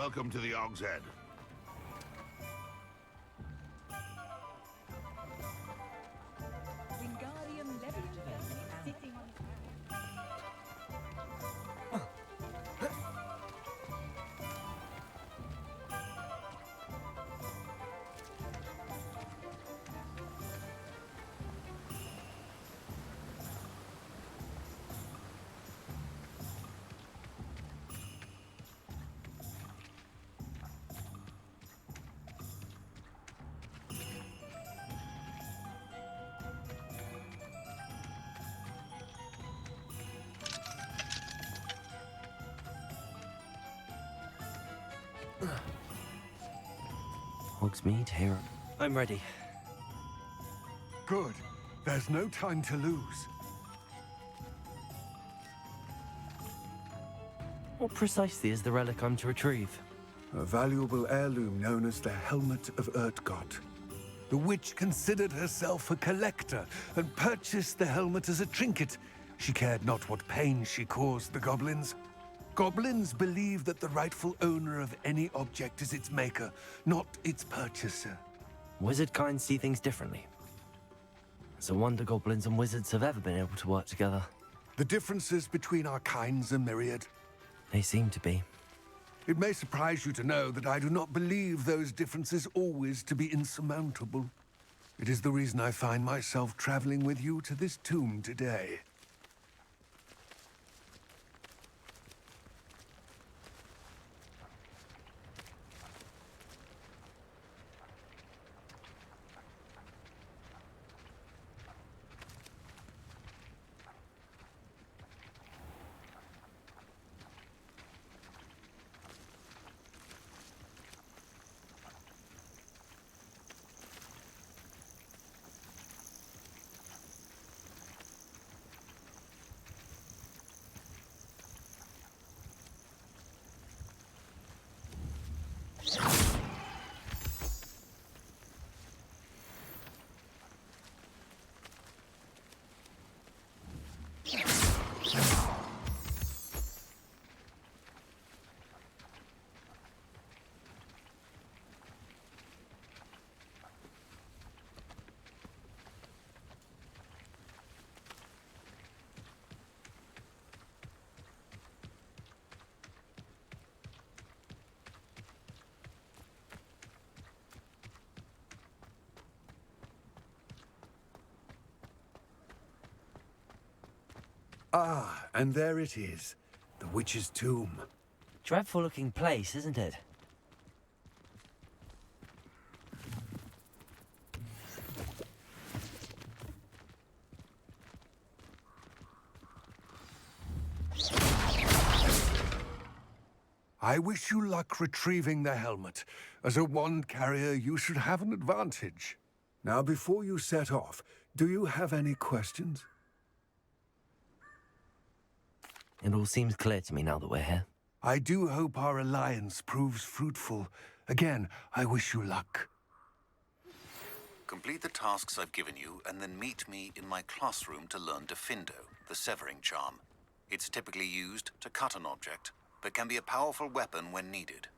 Welcome to the Og's Head. Wingardium Leviosa sitting on Hogsmeade, here. I'm ready. Good. There's no time to lose. What precisely is the relic I'm to retrieve? A valuable heirloom known as the Helmet of Urtgott. The witch considered herself a collector and purchased the helmet as a trinket. She cared not what pain she caused the goblins. Goblins believe that the rightful owner of any object is its maker, not its purchaser. Wizard kind see things differently. It's a wonder goblins and wizards have ever been able to work together. The differences between our kinds are myriad. They seem to be. It may surprise you to know that I do not believe those differences always to be insurmountable. It is the reason I find myself traveling with you to this tomb today. Ah, and there it is, the witch's tomb. Dreadful looking place, isn't it? I wish you luck retrieving the helmet. As a wand carrier, you should have an advantage. Now, before you set off, do you have any questions? It all seems clear to me now that we're here. I do hope our alliance proves fruitful. Again, I wish you luck. Complete the tasks I've given you, and then meet me in my classroom to learn Defindo, the severing charm. It's typically used to cut an object, but can be a powerful weapon when needed.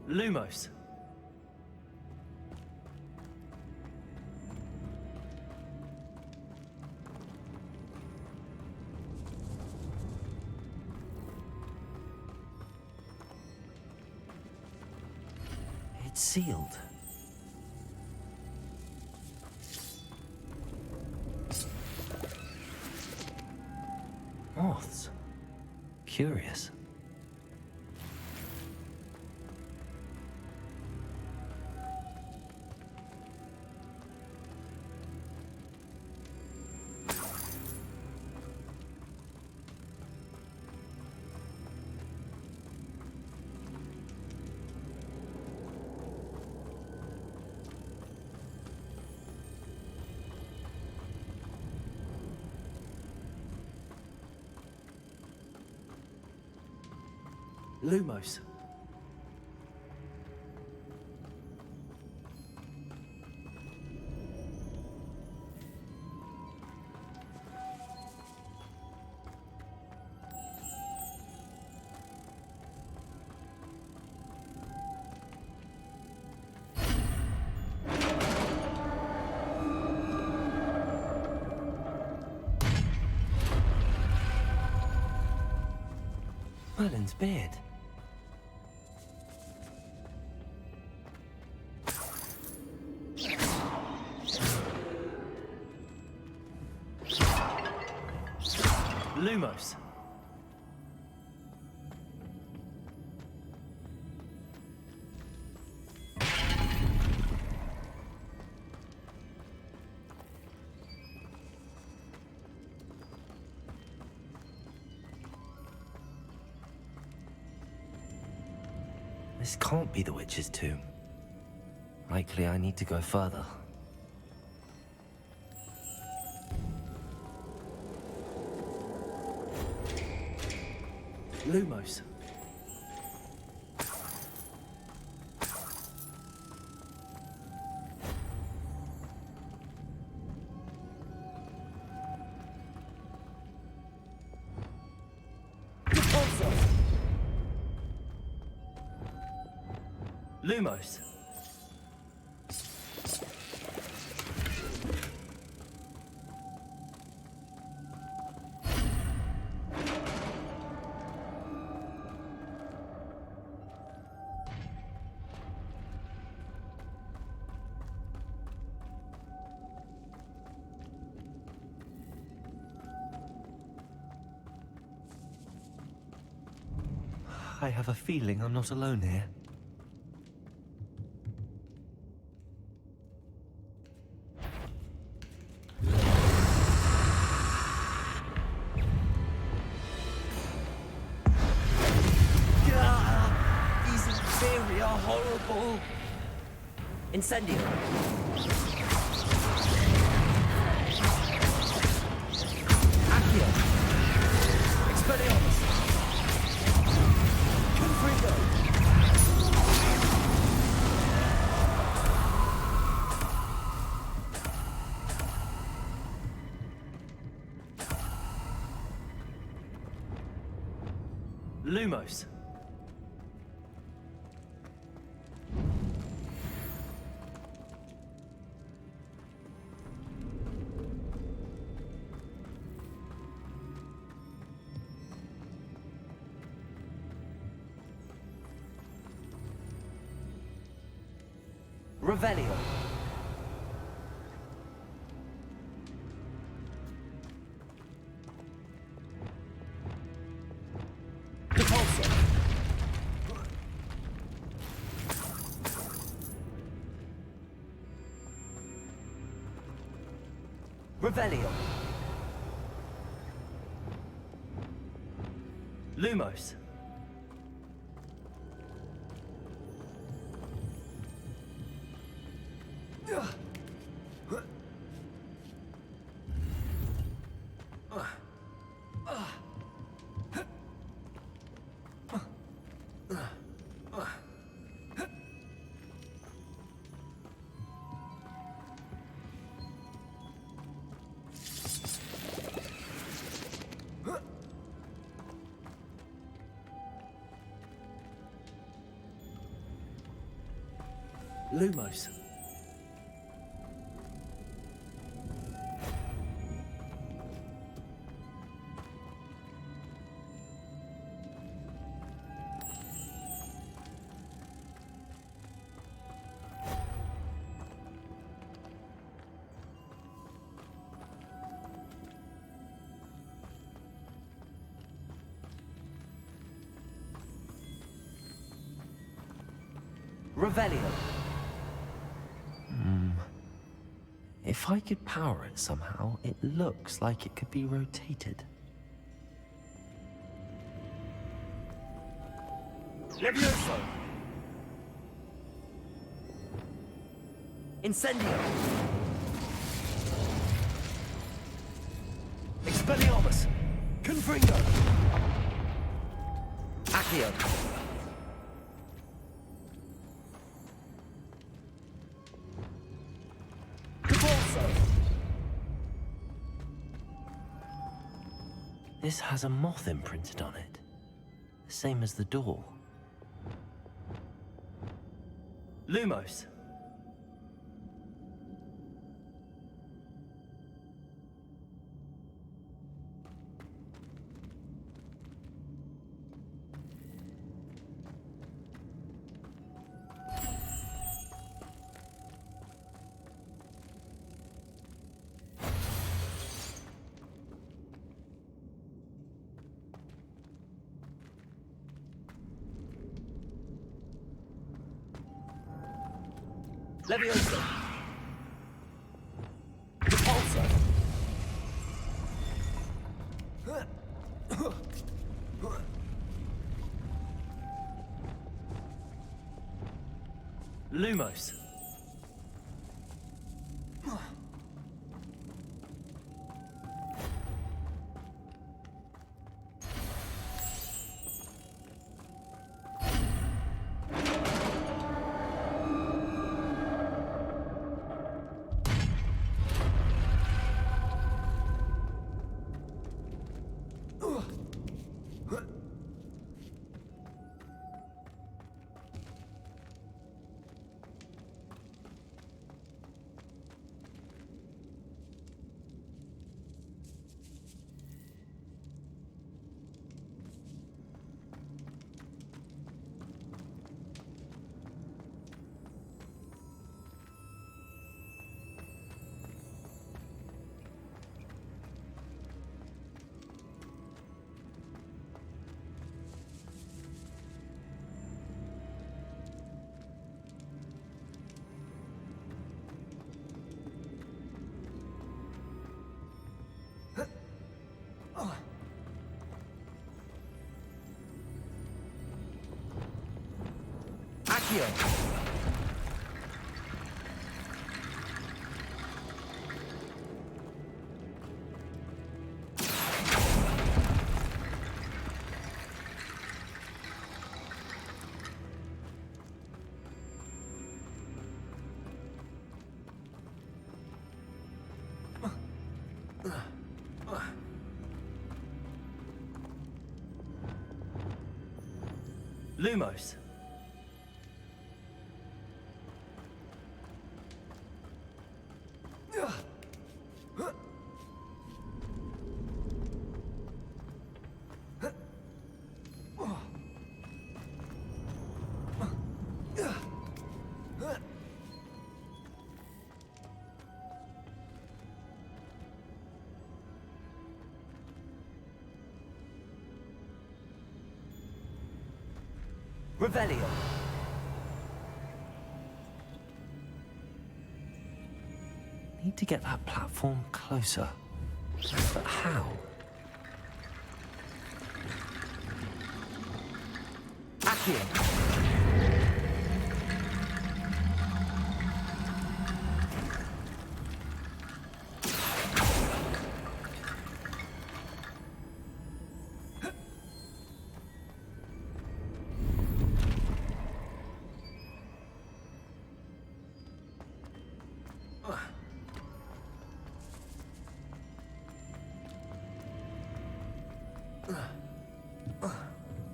Lumos. It's sealed. Moths. Curious. Lumos. Merlin's beard. Lumos. This can't be the witch's tomb. Likely I need to go further. Lumos. Lumos. I have a feeling I'm not alone here. Horrible. Incendio. Accio. Expelliarmus. Confringo. Lumos. Revelio. Repulsor. Revelio. Lumos. Lumos. Revelio. If I could power it somehow, it looks like it could be rotated. Levioso! Incendio! Expelliarmus! Confringo! Accio! This has a moth imprinted on it. The same as the door. Lumos. Leviosa. Repulsor. Lumos. Accio. Lumos. Revelio. Need to get that platform closer. But how? Accio.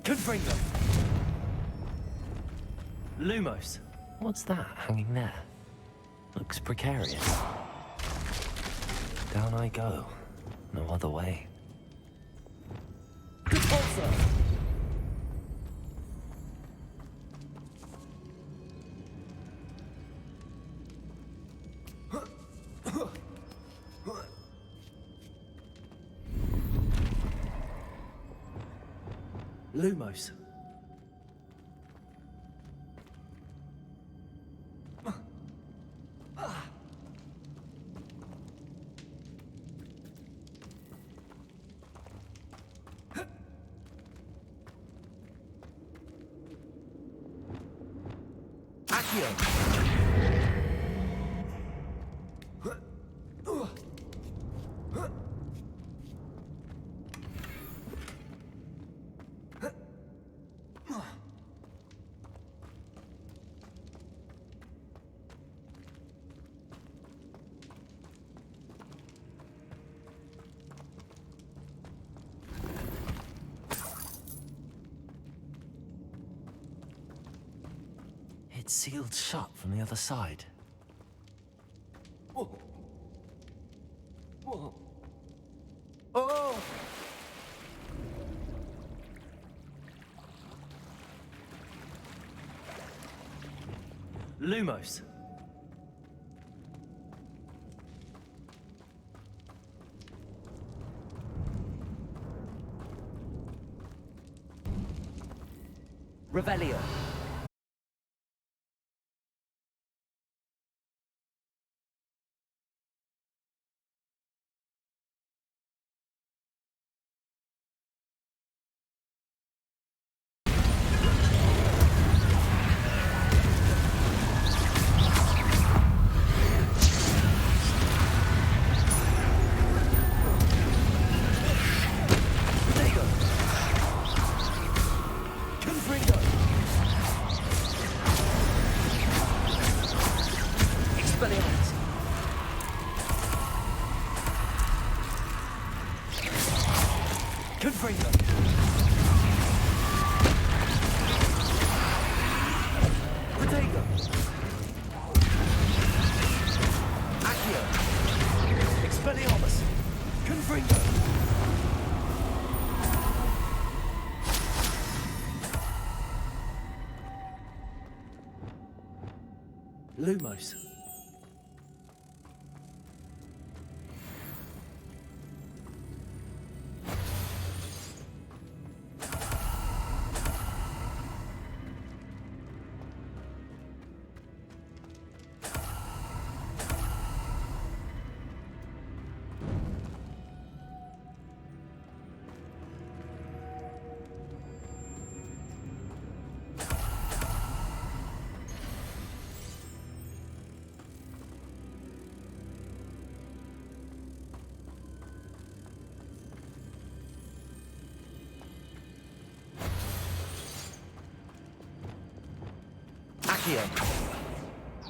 Confringo. Lumos. What's that hanging there? Looks precarious. Down I go. No other way. Repulsor. Lumos. Accio. It's sealed shut from the other side. Whoa. Whoa. Oh! Lumos. Revelio. Lumos.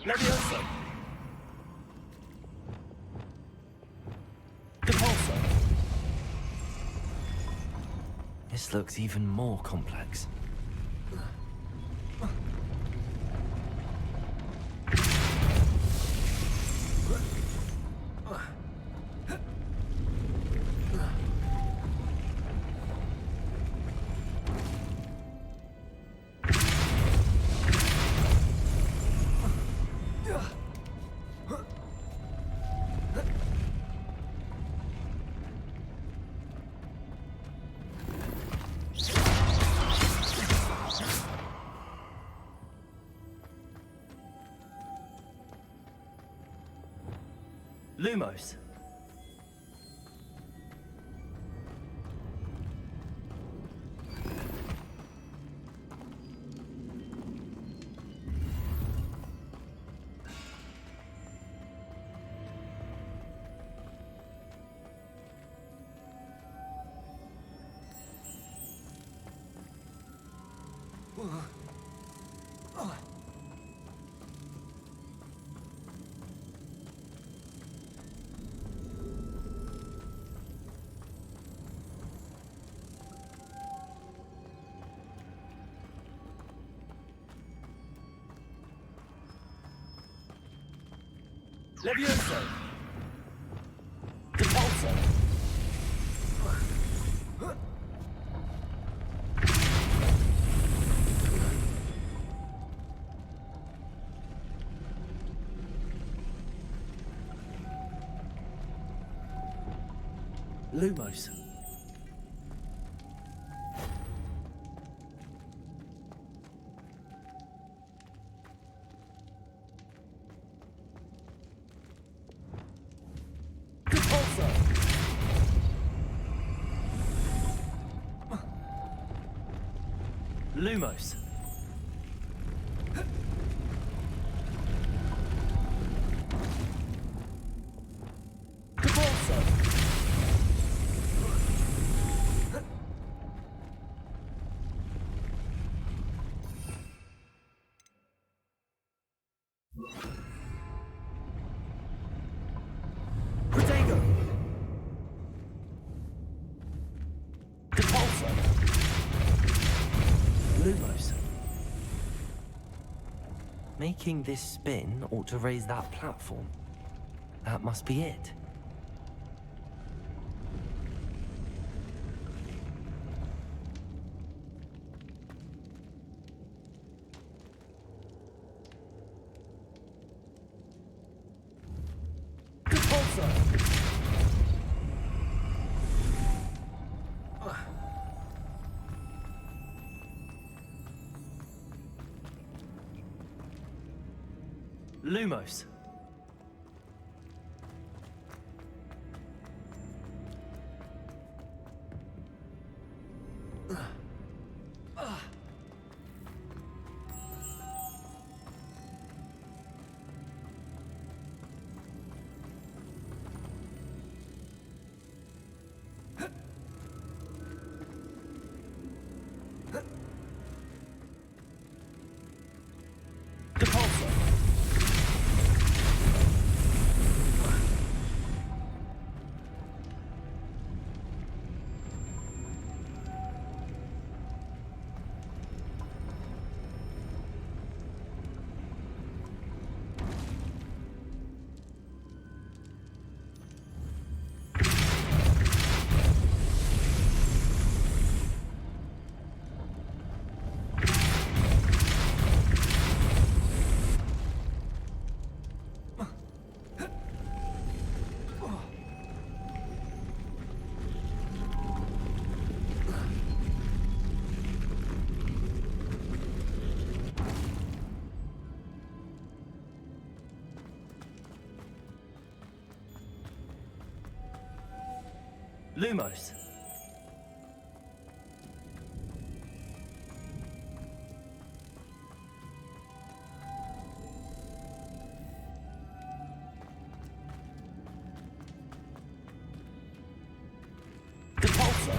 Levioso. Depulso. This looks even more complex. Lumos. Levioso. Depulso. Lumos. Lumos. Depulso. Protego. Depulso. Lumos. Making this spin ought to raise that platform. That must be it. Lumos. Lumos. Depulsor.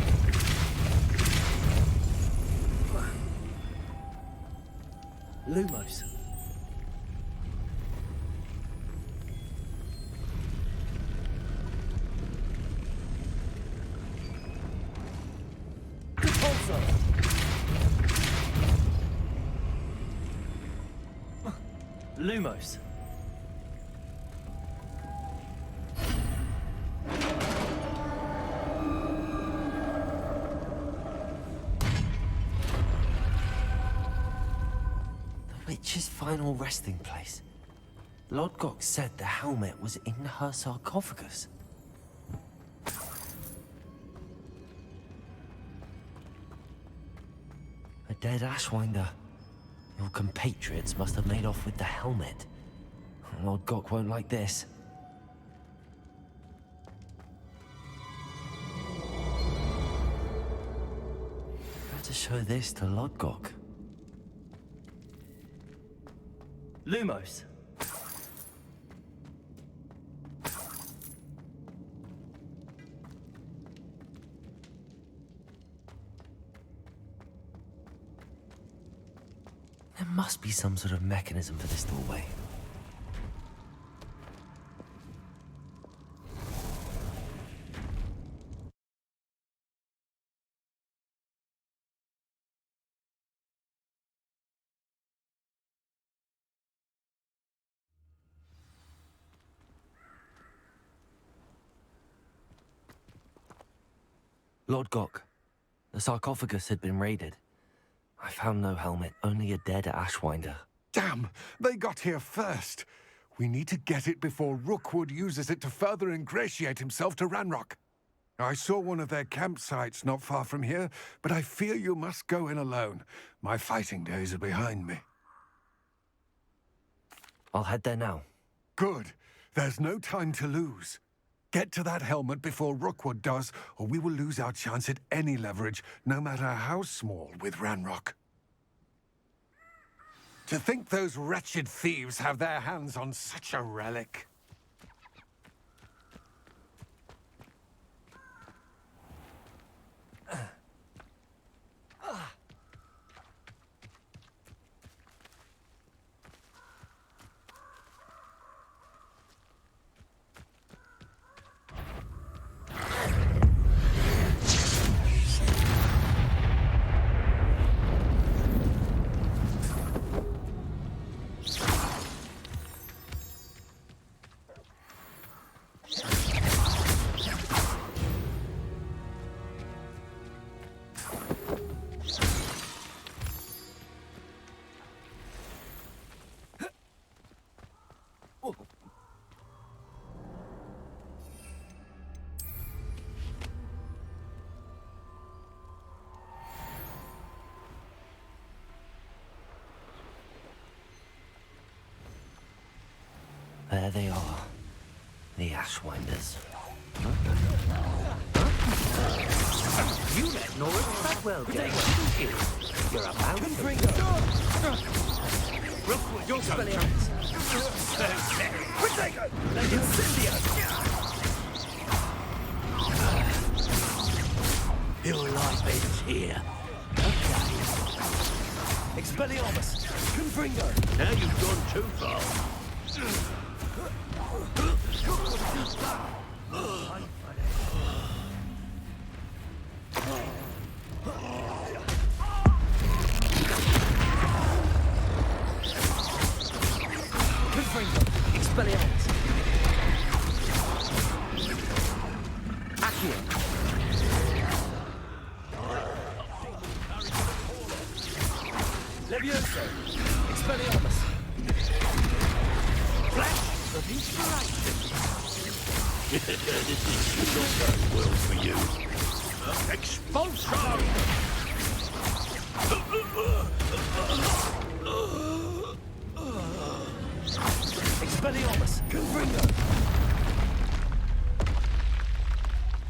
Lumos. Lumos. The witch's final resting place. Lodgok said the helmet was in her sarcophagus. A dead Ashwinder. Your compatriots must have made off with the helmet. Lord Gok won't like this. Better show this to Lord Gok. Lumos. There must be some sort of mechanism for this doorway. Lord Gok, the sarcophagus had been raided. I found no helmet, only a dead Ashwinder. Damn! They got here first. We need to get it before Rookwood uses it to further ingratiate himself to Ranrock. I saw one of their campsites not far from here, but I fear you must go in alone. My fighting days are behind me. I'll head there now. Good. There's no time to lose. Get to that helmet before Rookwood does, or we will lose our chance at any leverage, no matter how small, with Ranrock. To think those wretched thieves have their hands on such a relic. There they are. The Ashwinders. You let Nora Treadwell get away. You're about to bring Rookwood, you're spelling Potato! Incendio! Your life ends here. Okay. Expelliarmus! Confringo! Now you've gone too far. Expelliarmus! Accio! Levioso! Expelliarmus! Flash of inspiration! This is not going well for you. Expulsion! Expelliarmus! Confringo!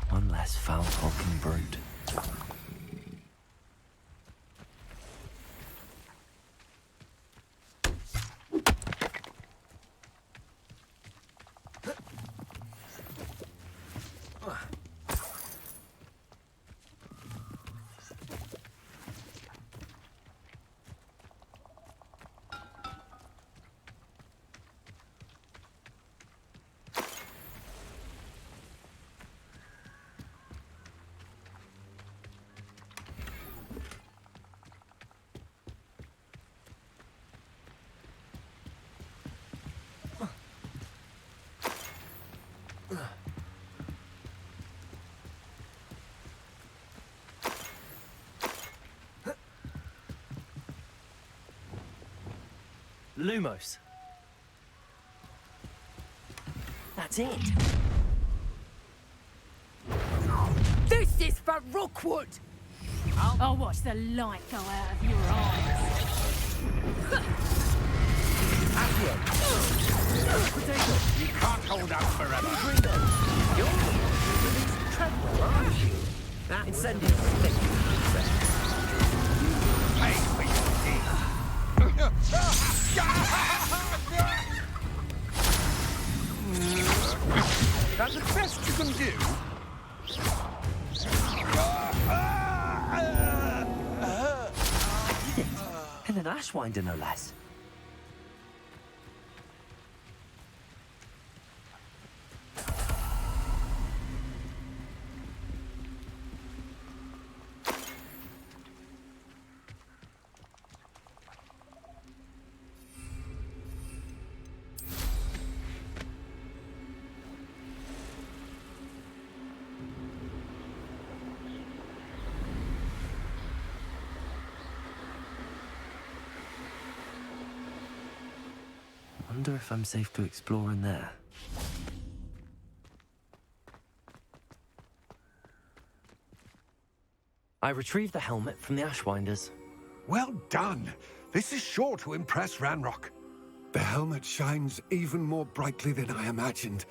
One less foul-talking brute. Lumos. That's it. This is for Rookwood! I'll watch the light go out of your eyes. Potato. You can't hold out forever. You're the one who released Treadwell, aren't you? That incendio. Pay for your deed. That's the best you can do. And an Ashwinder, no less. Wonder if I'm safe to explore in there. I retrieved the helmet from the Ashwinders. Well done. This is sure to impress Ranrock. The helmet shines even more brightly than I imagined.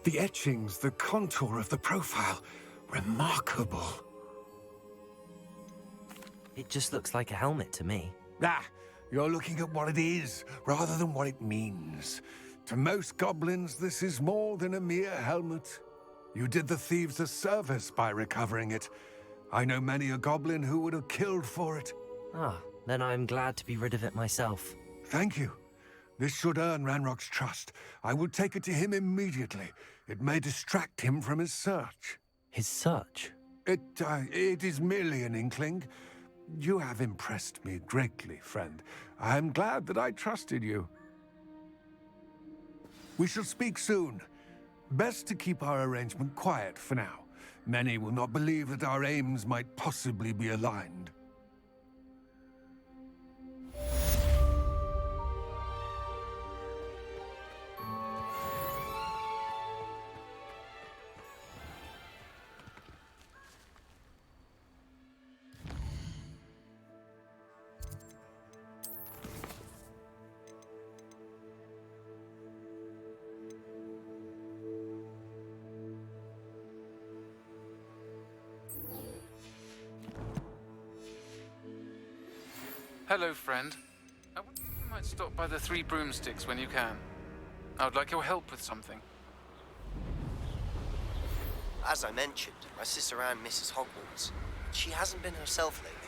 The etchings, the contour of the profile, remarkable. It just looks like a helmet to me. Ah, you're looking at what it is, rather than what it means. To most goblins, this is more than a mere helmet. You did the thieves a service by recovering it. I know many a goblin who would have killed for it. Ah, then I'm glad to be rid of it myself. Thank you. This should earn Ranrock's trust. I will take it to him immediately. It may distract him from his search. His search? It is merely an inkling. You have impressed me greatly, friend. I am glad that I trusted you. We shall speak soon. Best to keep our arrangement quiet for now. Many will not believe that our aims might possibly be aligned. Hello, friend. I wonder if you might stop by the Three Broomsticks when you can. I would like your help with something. As I mentioned, my sister Anne misses Hogwarts. She hasn't been herself lately.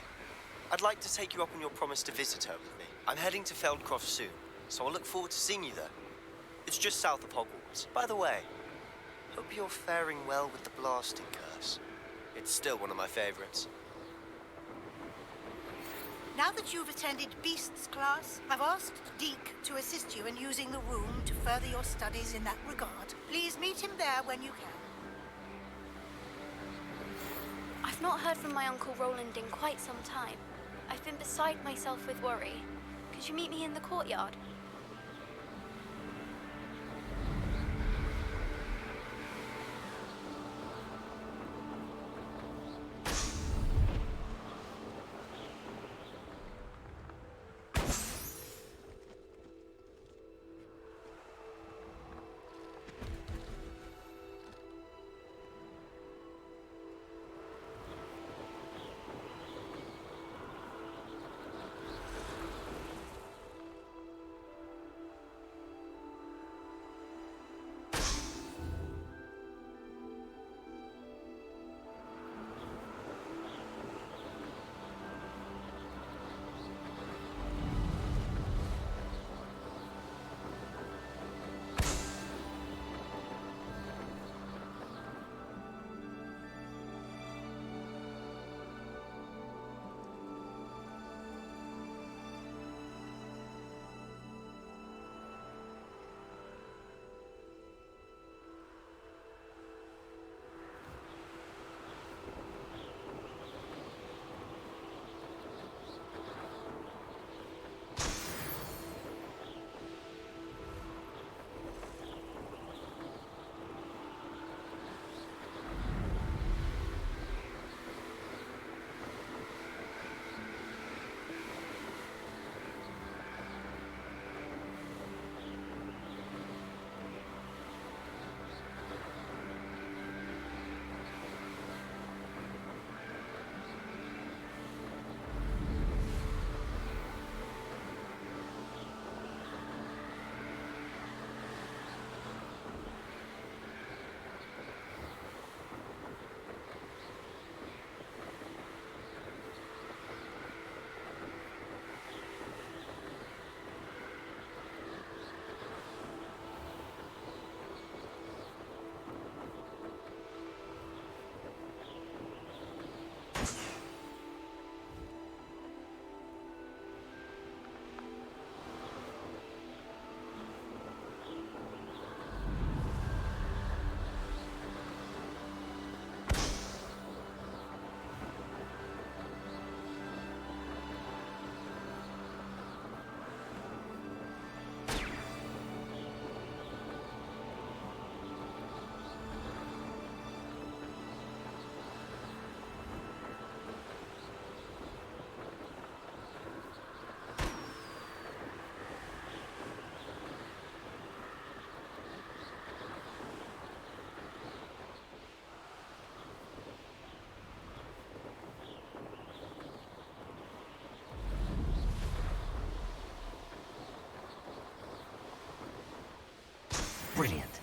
I'd like to take you up on your promise to visit her with me. I'm heading to Feldcroft soon, so I'll look forward to seeing you there. It's just south of Hogwarts. By the way, hope you're faring well with the blasting curse. It's still one of my favorites. Now that you've attended Beasts class, I've asked Deke to assist you in using the room to further your studies in that regard. Please meet him there when you can. I've not heard from my Uncle Roland in quite some time. I've been beside myself with worry. Could you meet me in the courtyard? Brilliant.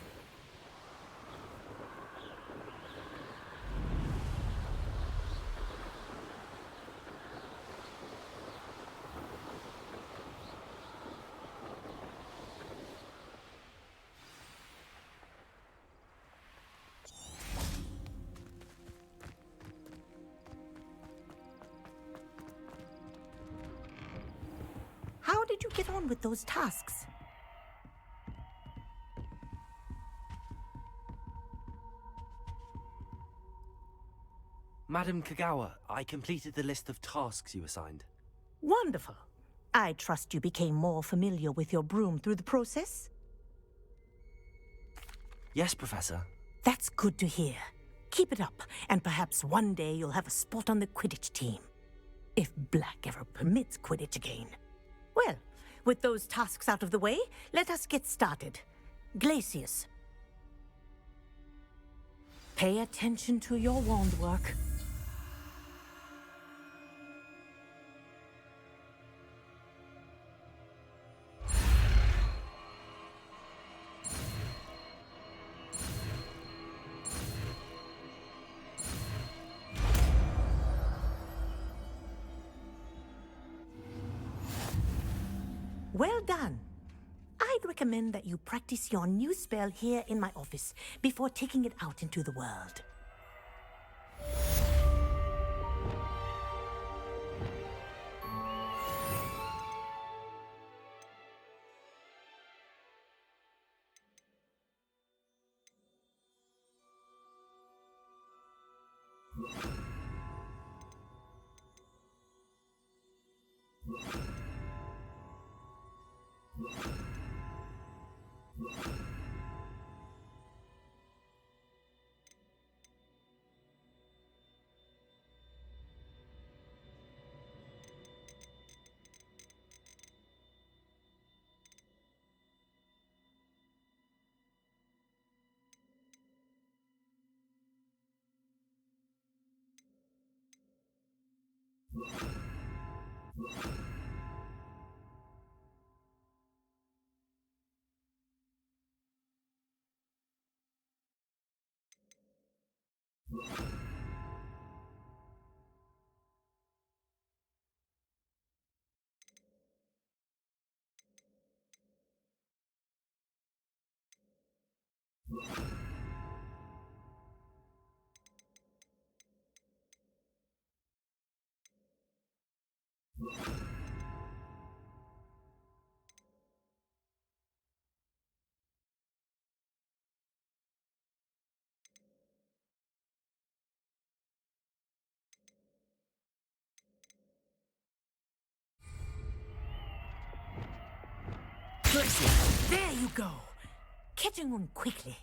How did you get on with those tasks? Madam Kagawa, I completed the list of tasks you assigned. Wonderful. I trust you became more familiar with your broom through the process? Yes, Professor. That's good to hear. Keep it up, and perhaps one day you'll have a spot on the Quidditch team. If Black ever permits Quidditch again. Well, with those tasks out of the way, let us get started. Glacius. Pay attention to your wand work. Well done. I'd recommend that you practice your new spell here in my office before taking it out into the world. There you go. Catching on quickly.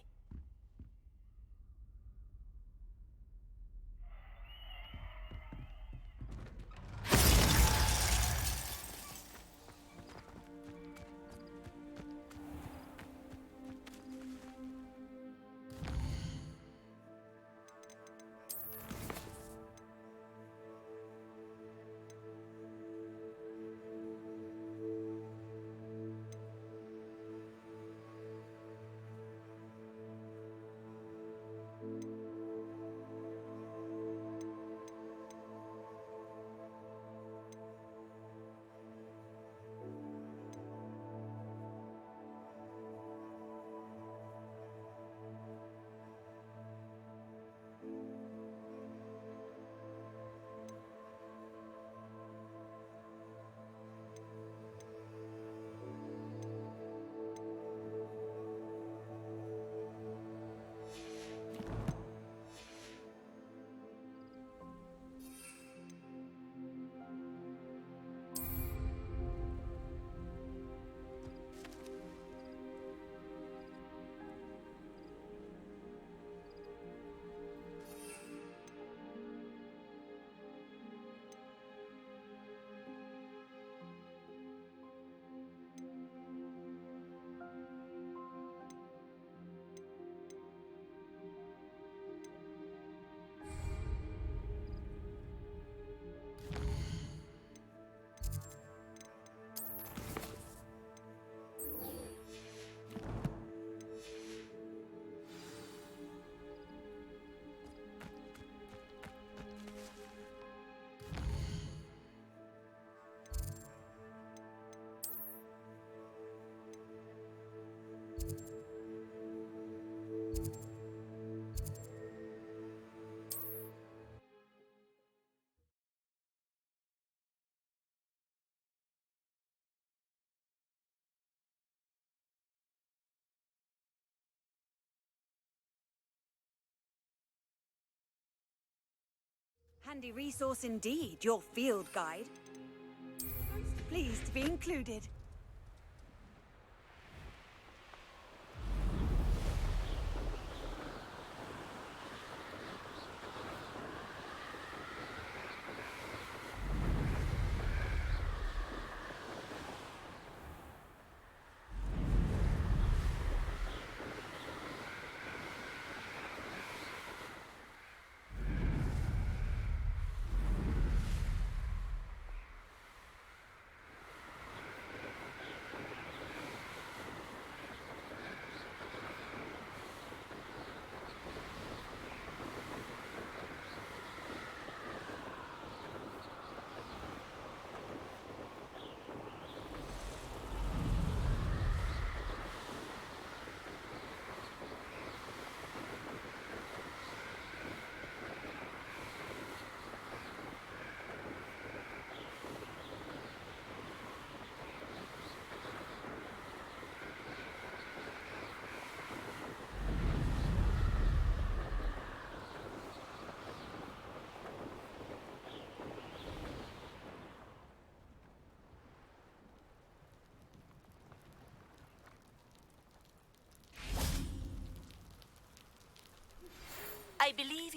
Handy resource indeed, your field guide. Most pleased to be included.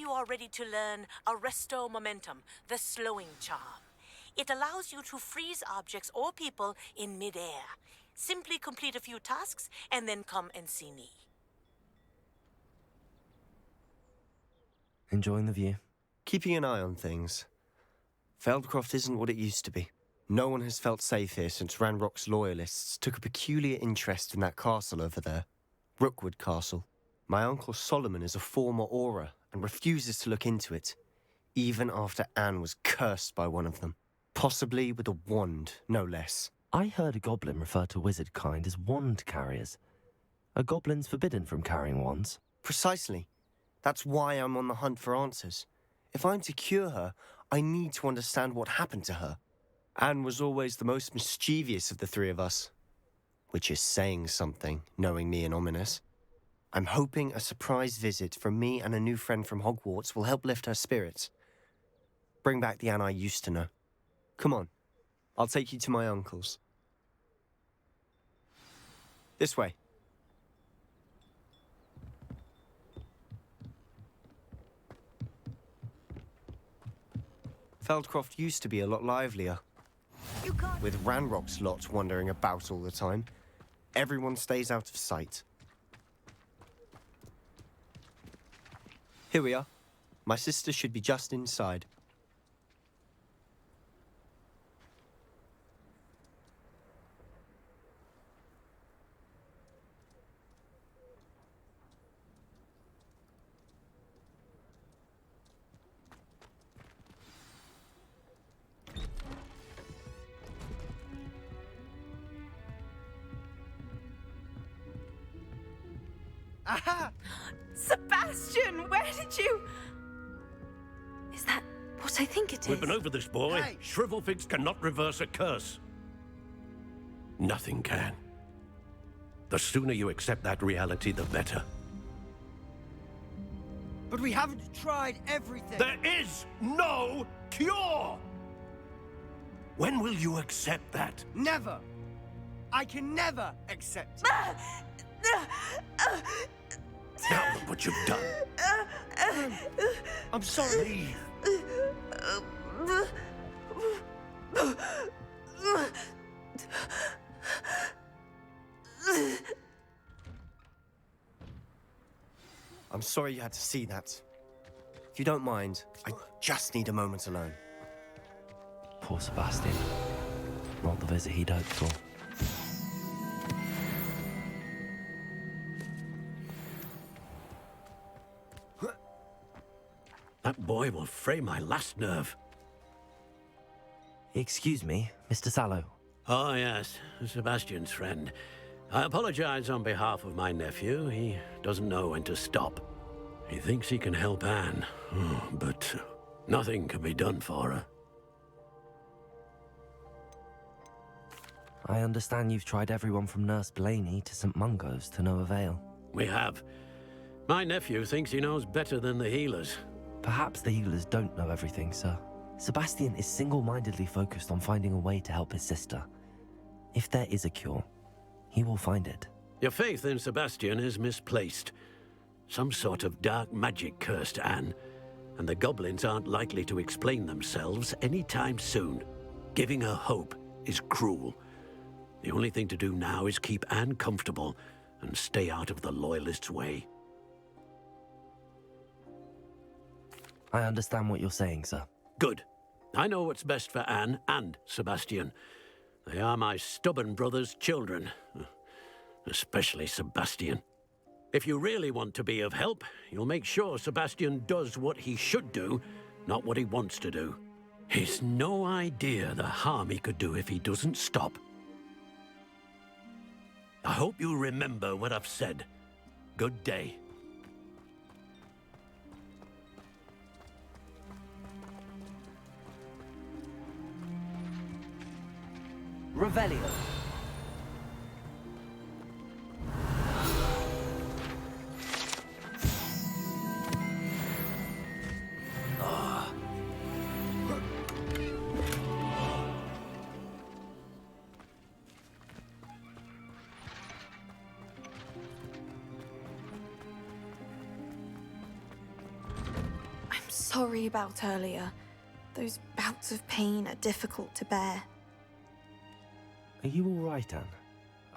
you are ready to learn Arresto Momentum, the slowing charm. It allows you to freeze objects or people in midair. Simply complete a few tasks and then come and see me. Enjoying the view? Keeping an eye on things. Feldcroft isn't what it used to be. No one has felt safe here since Ranrock's loyalists took a peculiar interest in that castle over there. Rookwood Castle. My uncle Solomon is a former Auror and refuses to look into it, even after Anne was cursed by one of them. Possibly with a wand, no less. I heard a goblin refer to wizard kind as wand carriers. Are goblins forbidden from carrying wands? Precisely. That's why I'm on the hunt for answers. If I'm to cure her, I need to understand what happened to her. Anne was always the most mischievous of the three of us. Which is saying something, knowing me and Ominous. I'm hoping a surprise visit from me and a new friend from Hogwarts will help lift her spirits. Bring back the Anne I used to know. Come on, I'll take you to my uncle's. This way. Feldcroft used to be a lot livelier. With Ranrock's lot wandering about all the time, everyone stays out of sight. Here we are. My sister should be just inside. Aha! Sebastian, where did you... Is that what I think it is? We've been over this, boy. Hey. Shrivelfigs cannot reverse a curse. Nothing can. The sooner you accept that reality, the better. But we haven't tried everything. There is no cure! When will you accept that? Never. I can never accept it. Now look what you've done. I'm sorry. I'm sorry you had to see that. If you don't mind, I just need a moment alone. Poor Sebastian. Not the visit he'd hoped for. That boy will fray my last nerve. Excuse me, Mr. Sallow. Oh, yes, Sebastian's friend. I apologize on behalf of my nephew. He doesn't know when to stop. He thinks he can help Anne, but nothing can be done for her. I understand you've tried everyone from Nurse Blaney to St. Mungo's to no avail. We have. My nephew thinks he knows better than the healers. Perhaps the healers don't know everything, sir. Sebastian is single-mindedly focused on finding a way to help his sister. If there is a cure, he will find it. Your faith in Sebastian is misplaced. Some sort of dark magic cursed Anne, and the goblins aren't likely to explain themselves anytime soon. Giving her hope is cruel. The only thing to do now is keep Anne comfortable and stay out of the Loyalists' way. I understand what you're saying, sir. Good. I know what's best for Anne and Sebastian. They are my stubborn brother's children. Especially Sebastian. If you really want to be of help, you'll make sure Sebastian does what he should do, not what he wants to do. He's no idea the harm he could do if he doesn't stop. I hope you remember what I've said. Good day. Revelio. sorry about earlier. Those bouts of pain are difficult to bear. Are you all right, Anne?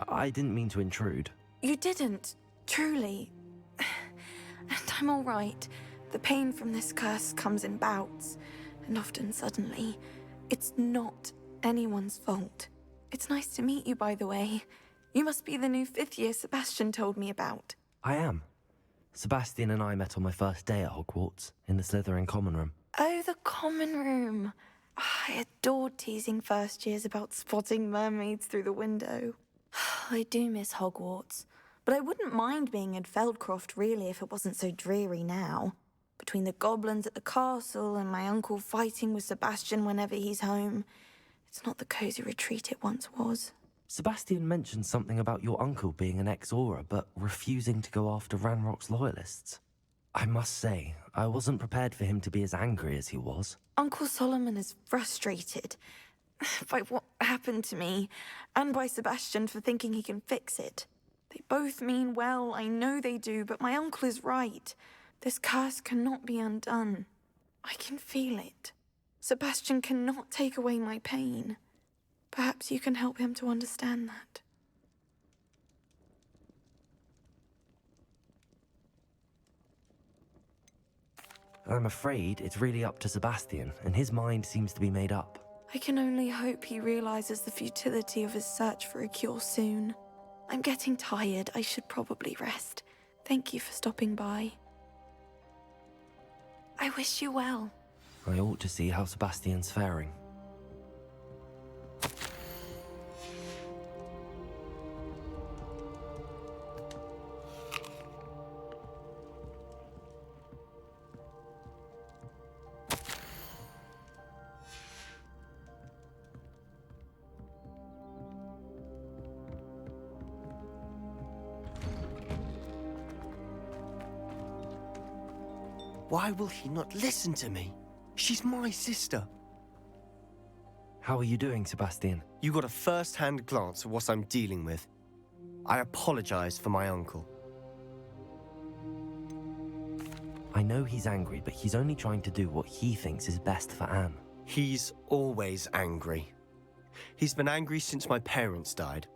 I didn't mean to intrude. You didn't, truly. And I'm all right. The pain from this curse comes in bouts, and often suddenly. It's not anyone's fault. It's nice to meet you, by the way. You must be the new 5th year Sebastian told me about. I am. Sebastian and I met on my first day at Hogwarts, in the Slytherin common room. Oh, the common room. I adored teasing first years about spotting mermaids through the window. I do miss Hogwarts, but I wouldn't mind being in Feldcroft, really, if it wasn't so dreary now. Between the goblins at the castle and my uncle fighting with Sebastian whenever he's home, it's not the cosy retreat it once was. Sebastian mentioned something about your uncle being an ex-Auror, but refusing to go after Ranrock's loyalists. I must say, I wasn't prepared for him to be as angry as he was. Uncle Solomon is frustrated by what happened to me, and by Sebastian for thinking he can fix it. They both mean well, I know they do, but my uncle is right. This curse cannot be undone. I can feel it. Sebastian cannot take away my pain. Perhaps you can help him to understand that. I'm afraid it's really up to Sebastian, and his mind seems to be made up. I can only hope he realizes the futility of his search for a cure soon. I'm getting tired. I should probably rest. Thank you for stopping by. I wish you well. I ought to see how Sebastian's faring. Why will he not listen to me? She's my sister. How are you doing, Sebastian? You got a first-hand glance at what I'm dealing with. I apologize for my uncle. I know he's angry, but he's only trying to do what he thinks is best for Anne. He's always angry. He's been angry since my parents died.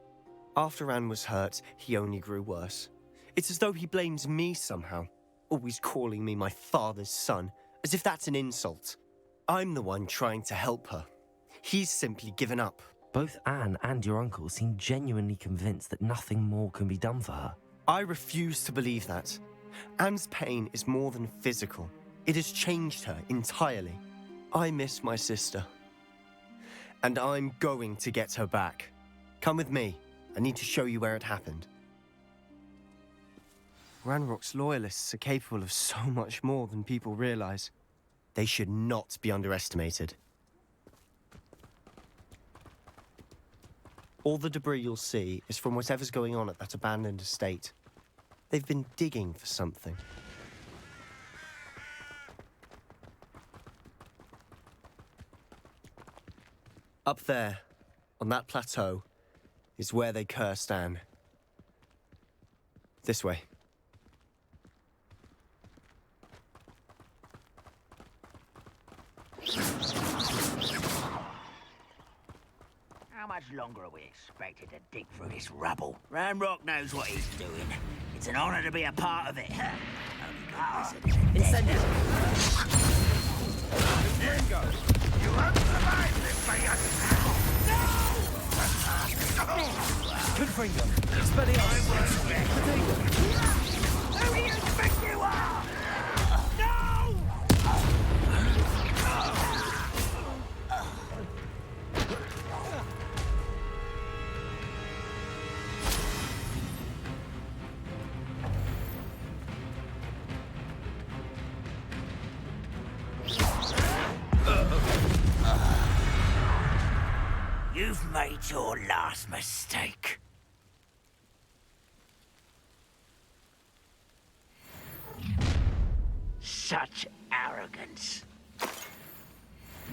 After Anne was hurt, he only grew worse. It's as though he blames me somehow. Always calling me my father's son, as if that's an insult. I'm the one trying to help her. He's simply given up. Both Anne and your uncle seem genuinely convinced that nothing more can be done for her. I refuse to believe that. Anne's pain is more than physical. It has changed her entirely. I miss my sister. And I'm going to get her back. Come with me. I need to show you where it happened. Ranrock's loyalists are capable of so much more than people realize. They should not be underestimated. All the debris you'll see is from whatever's going on at that abandoned estate. They've been digging for something. Up there, on that plateau, is where they cursed Anne. This way. How much longer are we expected to dig through this rubble? Ranrock knows what he's doing. It's an honor to be a part of it. Incendiary! Ringo, you won't survive this by yourself! No! Confringo, Expelliarmus! Who do you think you are? No! You've made your last mistake. Such arrogance.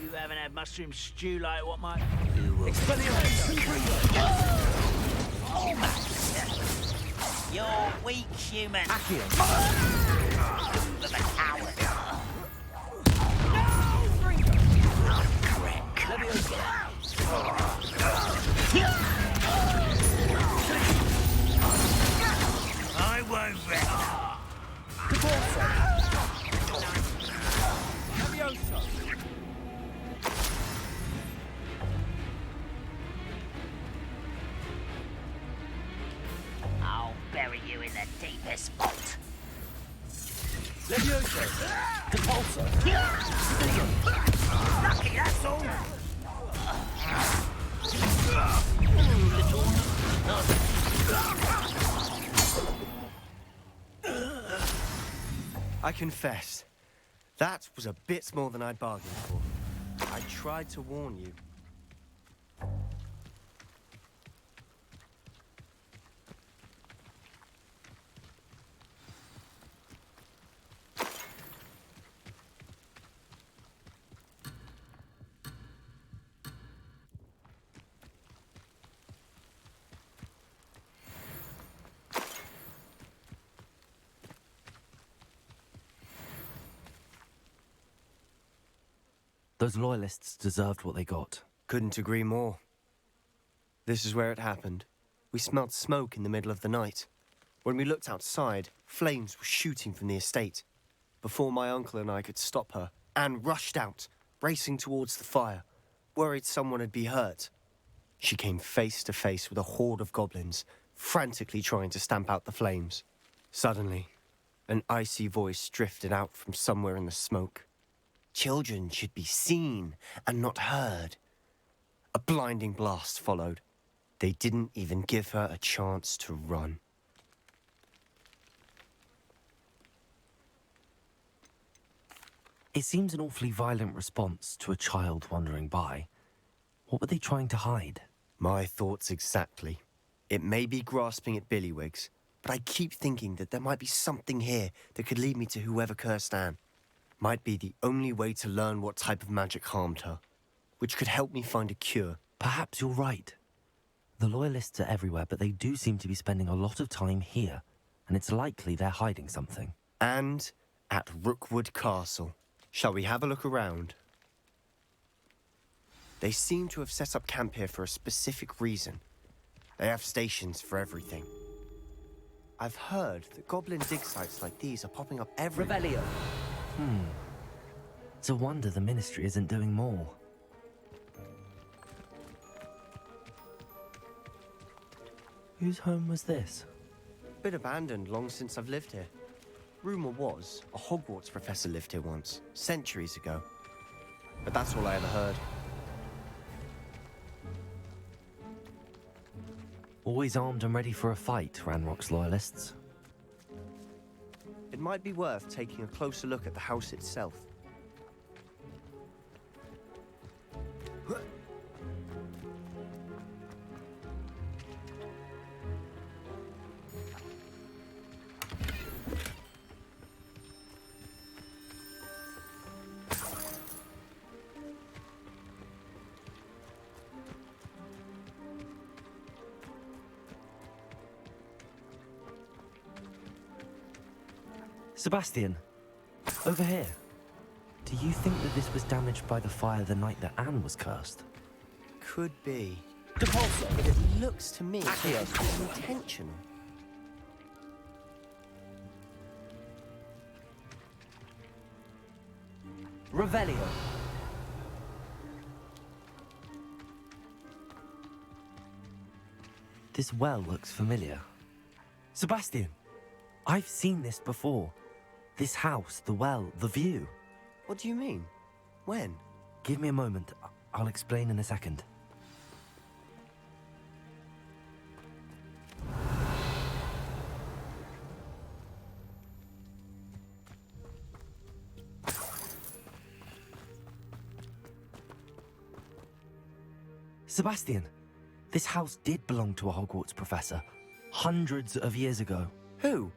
You haven't had mushroom stew like what my... You're weak, human. But a coward. Lucky, that's all. I confess, that was a bit more than I'd bargained for. I tried to warn you. Those loyalists deserved what they got. Couldn't agree more. This is where it happened. We smelled smoke in the middle of the night. When we looked outside, flames were shooting from the estate. Before my uncle and I could stop her, Anne rushed out, racing towards the fire, worried someone had been hurt. She came face to face with a horde of goblins, frantically trying to stamp out the flames. Suddenly, an icy voice drifted out from somewhere in the smoke. Children should be seen and not heard. A blinding blast followed. They didn't even give her a chance to run. It seems an awfully violent response to a child wandering by. What were they trying to hide? My thoughts exactly. It may be grasping at billywhigs, but I keep thinking that there might be something here that could lead me to whoever cursed Anne. Might be the only way to learn what type of magic harmed her, which could help me find a cure. Perhaps you're right. The loyalists are everywhere, but they do seem to be spending a lot of time here, and it's likely they're hiding something. And at Rookwood Castle. Shall we have a look around? They seem to have set up camp here for a specific reason. They have stations for everything. I've heard that goblin dig sites like these are popping up everywhere. Revelio. It's a wonder the Ministry isn't doing more. Whose home was this? Been abandoned long since I've lived here. Rumour was a Hogwarts professor lived here once, centuries ago. But that's all I ever heard. Always armed and ready for a fight, Ranrock's loyalists. It might be worth taking a closer look at the house itself. Sebastian, over here. Do you think that this was damaged by the fire the night that Anne was cursed? Could be. But it looks to me like it was intentional. Revelio. This well looks familiar. Sebastian, I've seen this before. This house, the well, the view. What do you mean? When? Give me a moment. I'll explain in a second. Sebastian, this house did belong to a Hogwarts professor, hundreds of years ago. Who?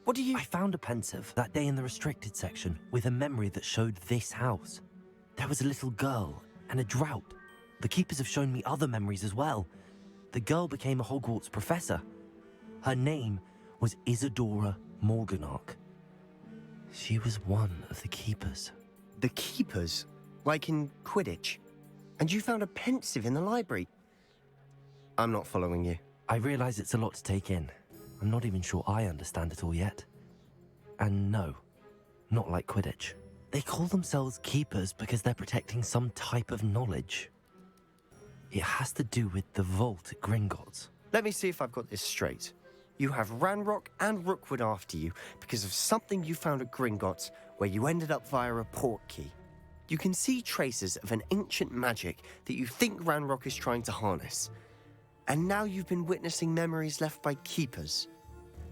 What do you... I found a pensive that day in the restricted section with a memory that showed this house. There was a little girl and a drought. The keepers have shown me other memories as well. The girl became a Hogwarts professor. Her name was Isadora Morganach. She was one of the keepers. The keepers? Like in Quidditch? And you found a pensive in the library? I'm not following you. I realize it's a lot to take in. I'm not even sure I understand it all yet. And no, not like Quidditch. They call themselves keepers because they're protecting some type of knowledge. It has to do with the vault at Gringotts. Let me see if I've got this straight. You have Ranrock and Rookwood after you because of something you found at Gringotts, where you ended up via a port key. You can see traces of an ancient magic that you think Ranrock is trying to harness. And now you've been witnessing memories left by keepers.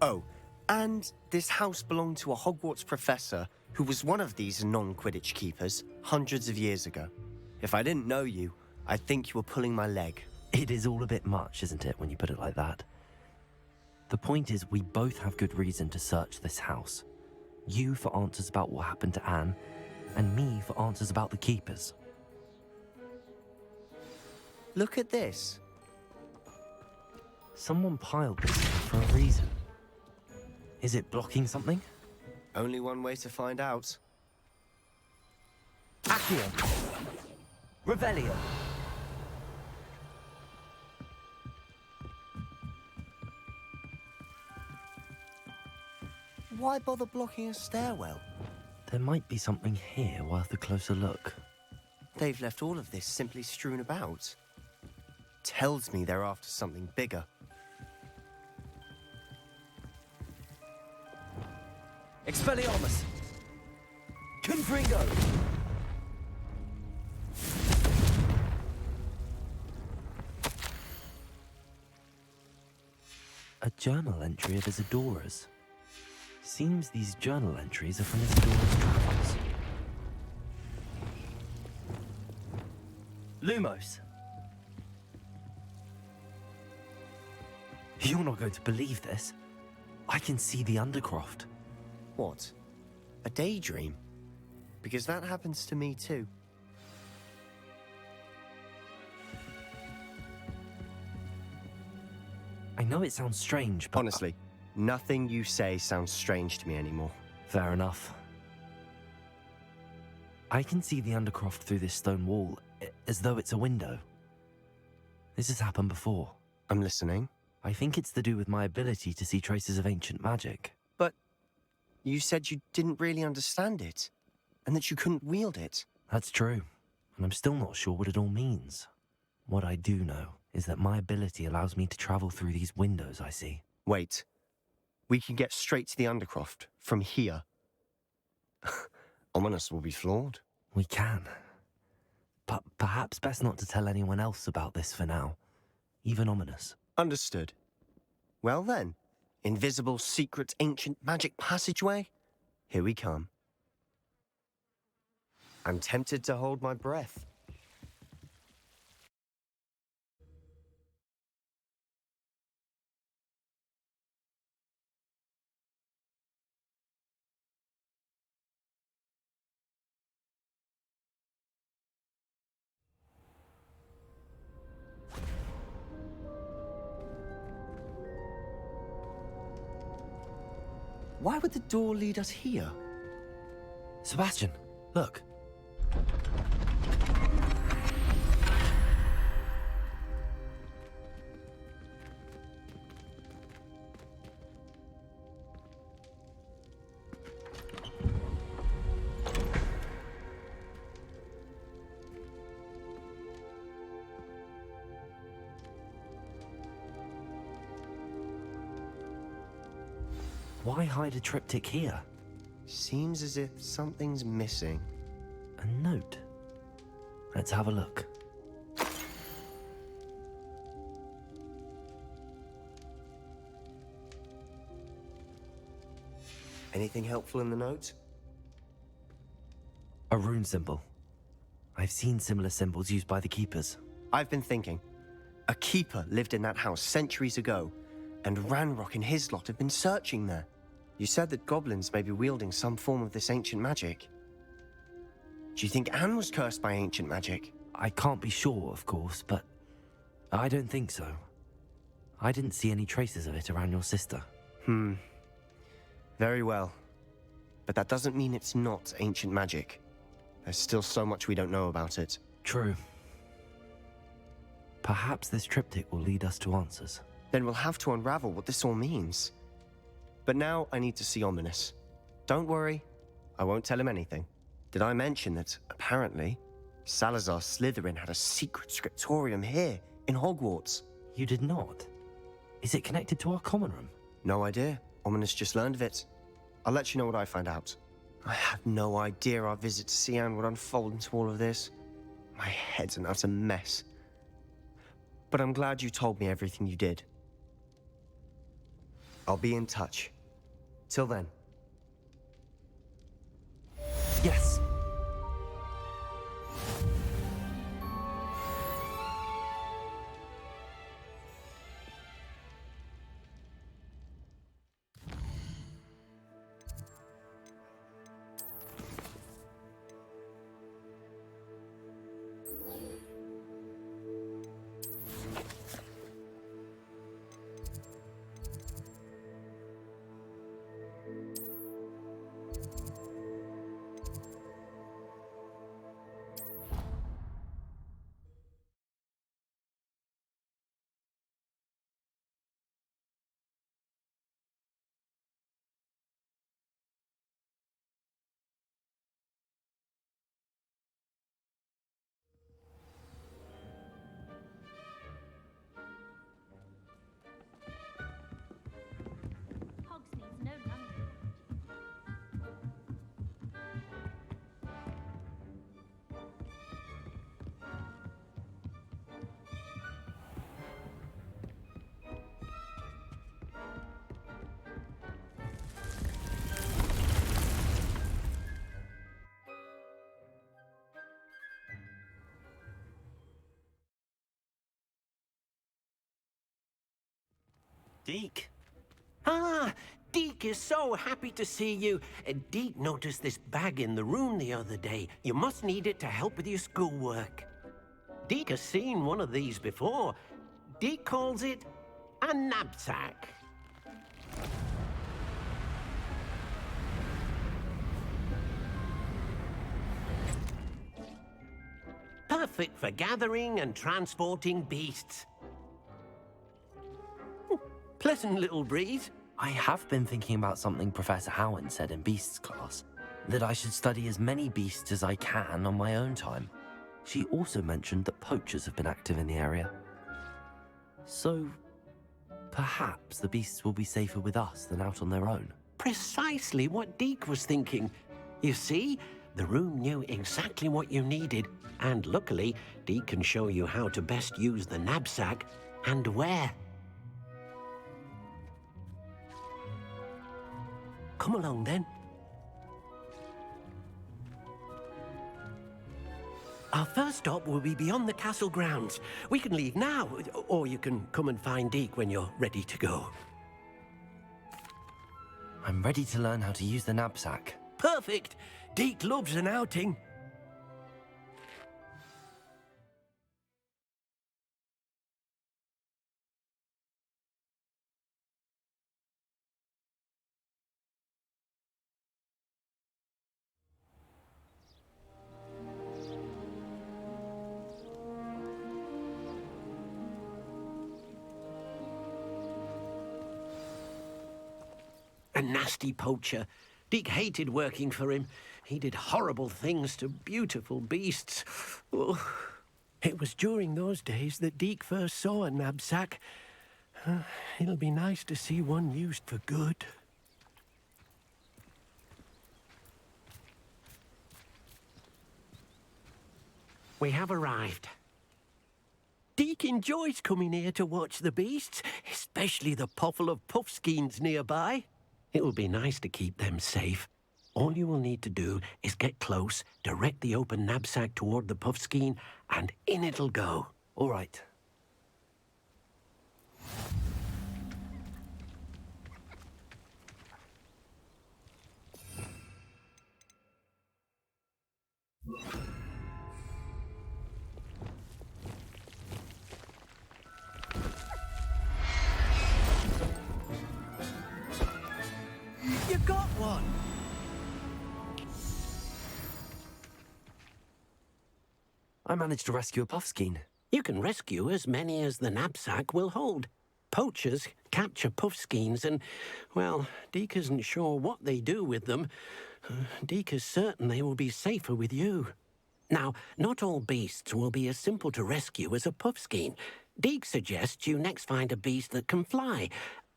Oh, and this house belonged to a Hogwarts professor who was one of these non-Quidditch keepers hundreds of years ago. If I didn't know you, I'd think you were pulling my leg. It is all a bit much, isn't it, when you put it like that? The point is, we both have good reason to search this house. You for answers about what happened to Anne, and me for answers about the keepers. Look at this. Someone piled this here for a reason. Is it blocking something? Only one way to find out. Accio! Revelio! Why bother blocking a stairwell? There might be something here worth a closer look. They've left all of this simply strewn about. Tells me they're after something bigger. Expelliarmus! Confringo! A journal entry of Isadora's. Seems these journal entries are from Isadora's travels. Lumos! You're not going to believe this. I can see the Undercroft. What? A daydream? Because that happens to me too. I know it sounds strange, but... Honestly, nothing you say sounds strange to me anymore. Fair enough. I can see the Undercroft through this stone wall, as though it's a window. This has happened before. I'm listening. I think it's to do with my ability to see traces of ancient magic. But you said you didn't really understand it, and that you couldn't wield it. That's true, and I'm still not sure what it all means. What I do know is that my ability allows me to travel through these windows I see. Wait. We can get straight to the Undercroft from here. Ominous will be flawed. We can. But perhaps best not to tell anyone else about this for now. Even Ominous. Understood. Well then, invisible, secret, ancient magic passageway? Here we come. I'm tempted to hold my breath. Why would the door lead us here? Sebastian, look. Why hide a triptych here? Seems as if something's missing. A note. Let's have a look. Anything helpful in the note? A rune symbol. I've seen similar symbols used by the keepers. I've been thinking. A keeper lived in that house centuries ago, and Ranrock and his lot have been searching there. You said that goblins may be wielding some form of this ancient magic. Do you think Anne was cursed by ancient magic? I can't be sure, of course, but I don't think so. I didn't see any traces of it around your sister. Very well. But that doesn't mean it's not ancient magic. There's still so much we don't know about it. True. Perhaps this triptych will lead us to answers. Then we'll have to unravel what this all means. But now I need to see Ominous. Don't worry, I won't tell him anything. Did I mention that, apparently, Salazar Slytherin had a secret scriptorium here, in Hogwarts? You did not? Is it connected to our common room? No idea. Ominous just learned of it. I'll let you know what I find out. I had no idea our visit to Sian would unfold into all of this. My head's an utter mess. But I'm glad you told me everything you did. I'll be in touch. Till then. Yes. Deke. Ah, Deke is so happy to see you. Deke noticed this bag in the room the other day. You must need it to help with your schoolwork. Deke has seen one of these before. Deke calls it a knapsack. Perfect for gathering and transporting beasts. Pleasant little breeze. I have been thinking about something Professor Howard said in Beasts class, that I should study as many beasts as I can on my own time. She also mentioned that poachers have been active in the area. So, perhaps the beasts will be safer with us than out on their own. Precisely what Deke was thinking. You see, the room knew exactly what you needed, and luckily, Deke can show you how to best use the knapsack and where. Come along, then. Our first stop will be beyond the castle grounds. We can leave now, or you can come and find Deke when you're ready to go. I'm ready to learn how to use the knapsack. Perfect! Deke loves an outing. A nasty poacher. Deke hated working for him. He did horrible things to beautiful beasts. Oh. It was during those days that Deke first saw a knapsack. It'll be nice to see one used for good. We have arrived. Deke enjoys coming here to watch the beasts, especially the potful of puffskeins nearby. It will be nice to keep them safe. All you will need to do is get close, direct the open knapsack toward the puffskein, and in it'll go. All right. You got one! I managed to rescue a puffskein. You can rescue as many as the knapsack will hold. Poachers capture puffskeins and, well, Deke isn't sure what they do with them. Deke is certain they will be safer with you. Now, not all beasts will be as simple to rescue as a puffskein. Deke suggests you next find a beast that can fly.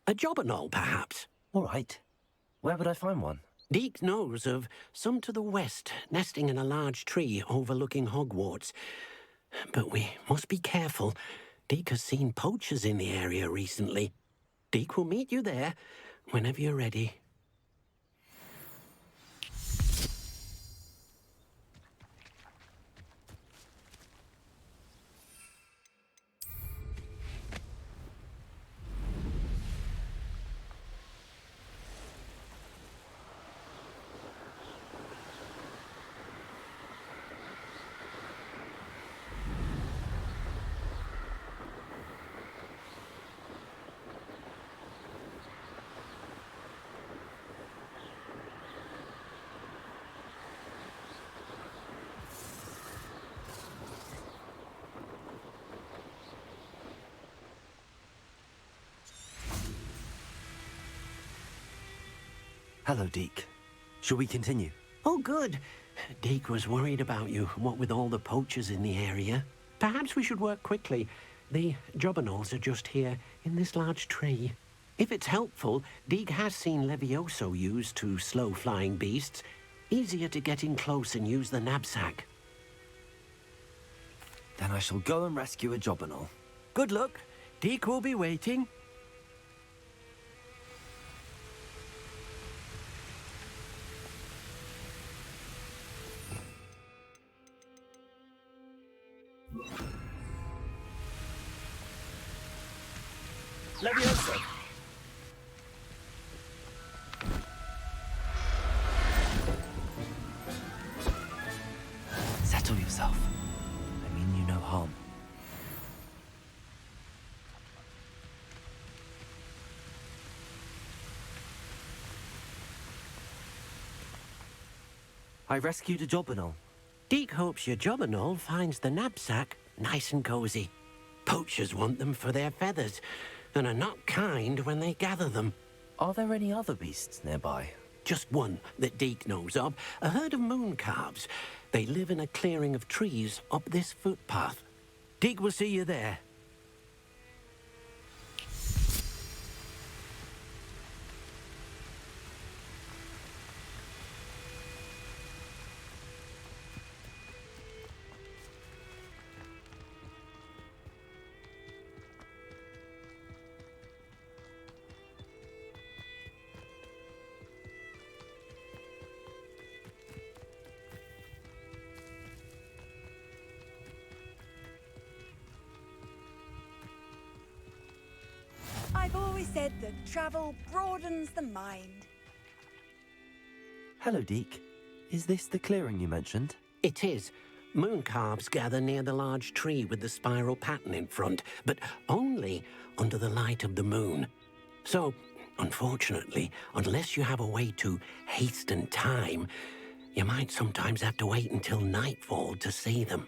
A jobberknoll, perhaps? All right. Where would I find one? Deke knows of some to the west, nesting in a large tree overlooking Hogwarts. But we must be careful. Deke has seen poachers in the area recently. Deke will meet you there whenever you're ready. Hello, Deke. Shall we continue? Oh, good. Deke was worried about you, what with all the poachers in the area. Perhaps we should work quickly. The jobberknolls are just here, in this large tree. If it's helpful, Deke has seen Levioso used to slow flying beasts. Easier to get in close and use the knapsack. Then I shall go and rescue a jobberknoll. Good luck. Deke will be waiting. Levioso! Settle yourself. I mean you no harm. I rescued a jobberknoll. Deke hopes your jobberknoll finds the knapsack nice and cozy. Poachers want them for their feathers, and are not kind when they gather them. Are there any other beasts nearby? Just one that Deke knows of, a herd of moon calves. They live in a clearing of trees up this footpath. Deke will see you there. I've always said that travel broadens the mind. Hello, Deke. Is this the clearing you mentioned? It is. Moon calves gather near the large tree with the spiral pattern in front, but only under the light of the moon. So, unfortunately, unless you have a way to hasten time, you might sometimes have to wait until nightfall to see them.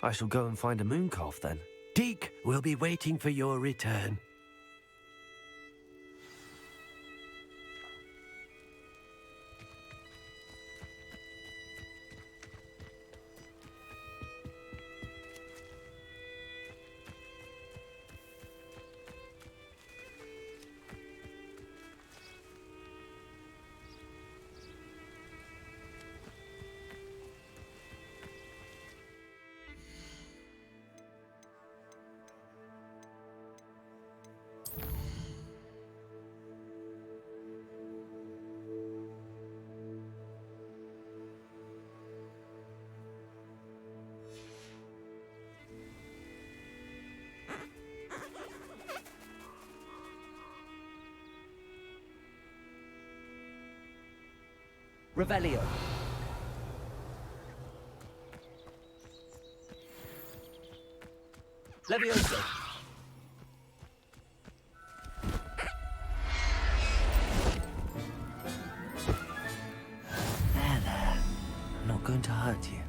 I shall go and find a moon calf then. Deke will be waiting for your return. Revelio. Levioso. There. I'm not going to hurt you.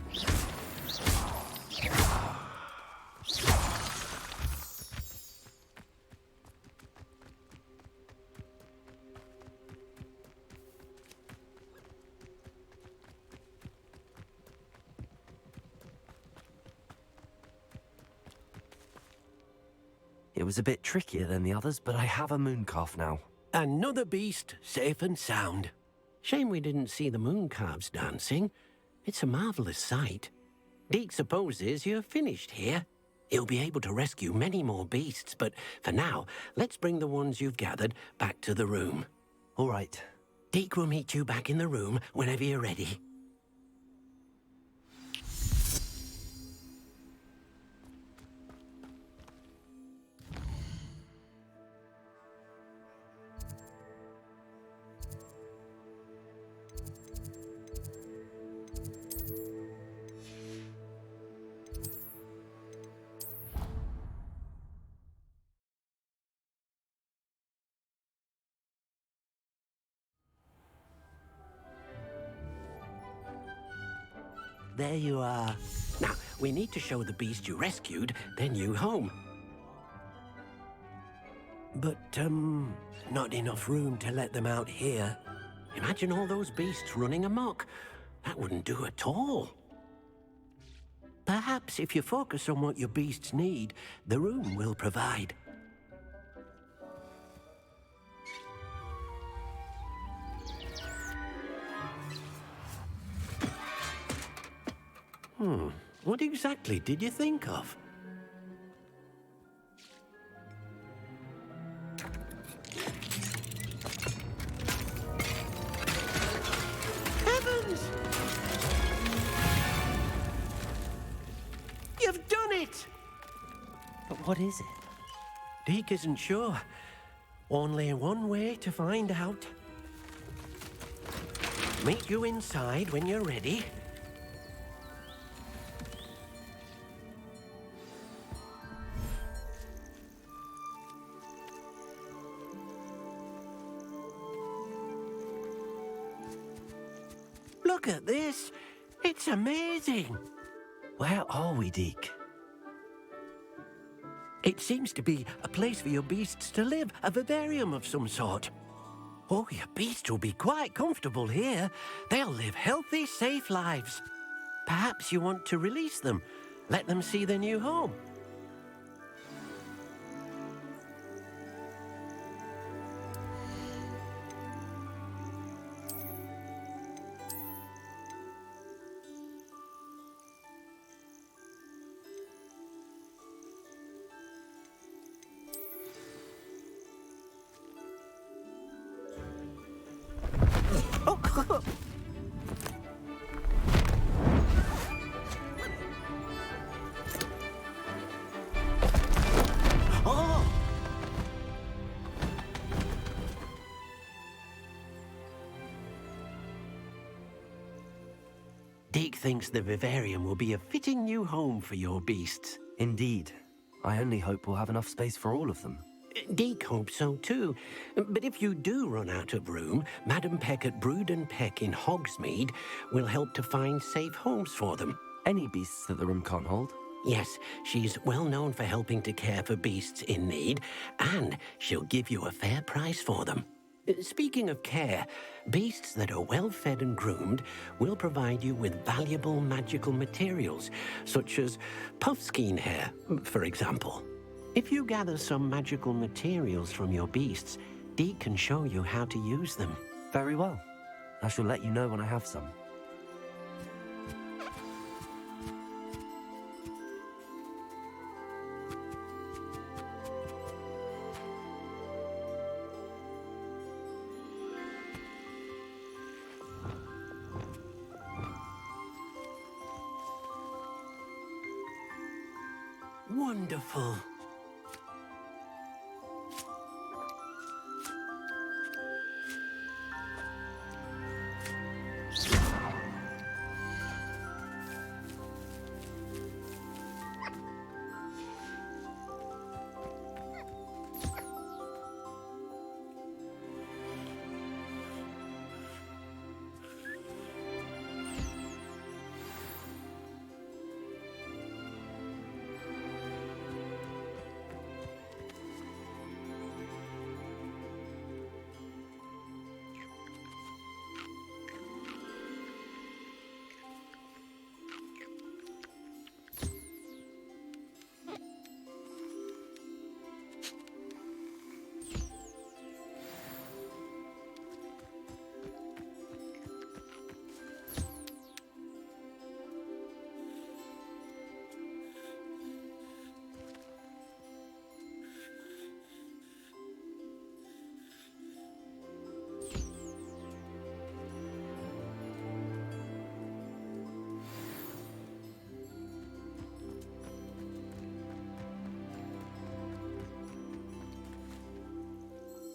It was a bit trickier than the others, but I have a moon calf now. Another beast, safe and sound. Shame we didn't see the moon calves dancing. It's a marvelous sight. Deke supposes you're finished here. He'll be able to rescue many more beasts, but for now, let's bring the ones you've gathered back to the room. All right. Deke will meet you back in the room whenever you're ready. There you are. Now, we need to show the beast you rescued their new home. But, not enough room to let them out here. Imagine all those beasts running amok. That wouldn't do at all. Perhaps if you focus on what your beasts need, the room will provide. What exactly did you think of? Heavens! You've done it! But what is it? Deke isn't sure. Only one way to find out. Meet you inside when you're ready. Look at this. It's amazing. Where are we, Deke? It seems to be a place for your beasts to live, a vivarium of some sort. Oh, your beasts will be quite comfortable here. They'll live healthy, safe lives. Perhaps you want to release them, let them see their new home. Deke thinks the vivarium will be a fitting new home for your beasts. Indeed. I only hope we'll have enough space for all of them. Deke hopes so too. But if you do run out of room, Madam Peck at Brood and Peck in Hogsmeade will help to find safe homes for them. Any beasts that the room can't hold? Yes, she's well known for helping to care for beasts in need, and she'll give you a fair price for them. Speaking of care, beasts that are well fed and groomed will provide you with valuable magical materials, such as puffskein hair, for example. If you gather some magical materials from your beasts, Deke can show you how to use them. Very well. I shall let you know when I have some. Wonderful.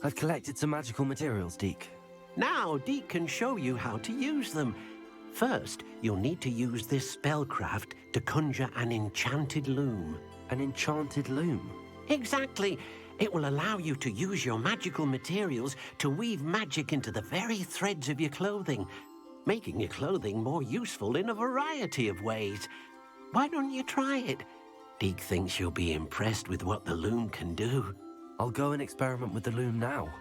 I've collected some magical materials, Deke. Now, Deke can show you how to use them. First, you'll need to use this spellcraft to conjure an enchanted loom. An enchanted loom? Exactly. It will allow you to use your magical materials to weave magic into the very threads of your clothing, making your clothing more useful in a variety of ways. Why don't you try it? Deke thinks you'll be impressed with what the loom can do. I'll go and experiment with the loom now.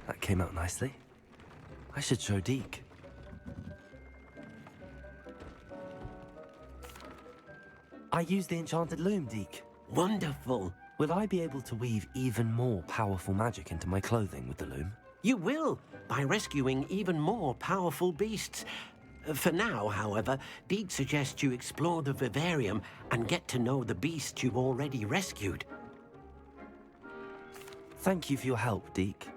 That came out nicely. I should show Deke. I used the enchanted loom, Deke. Wonderful. Will I be able to weave even more powerful magic into my clothing with the loom? You will, by rescuing even more powerful beasts. For now, however, Deke suggests you explore the vivarium and get to know the beasts you've already rescued. Thank you for your help, Deke.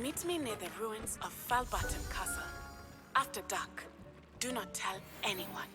Meet me near the ruins of Falbaton Castle. After dark. Do not tell anyone.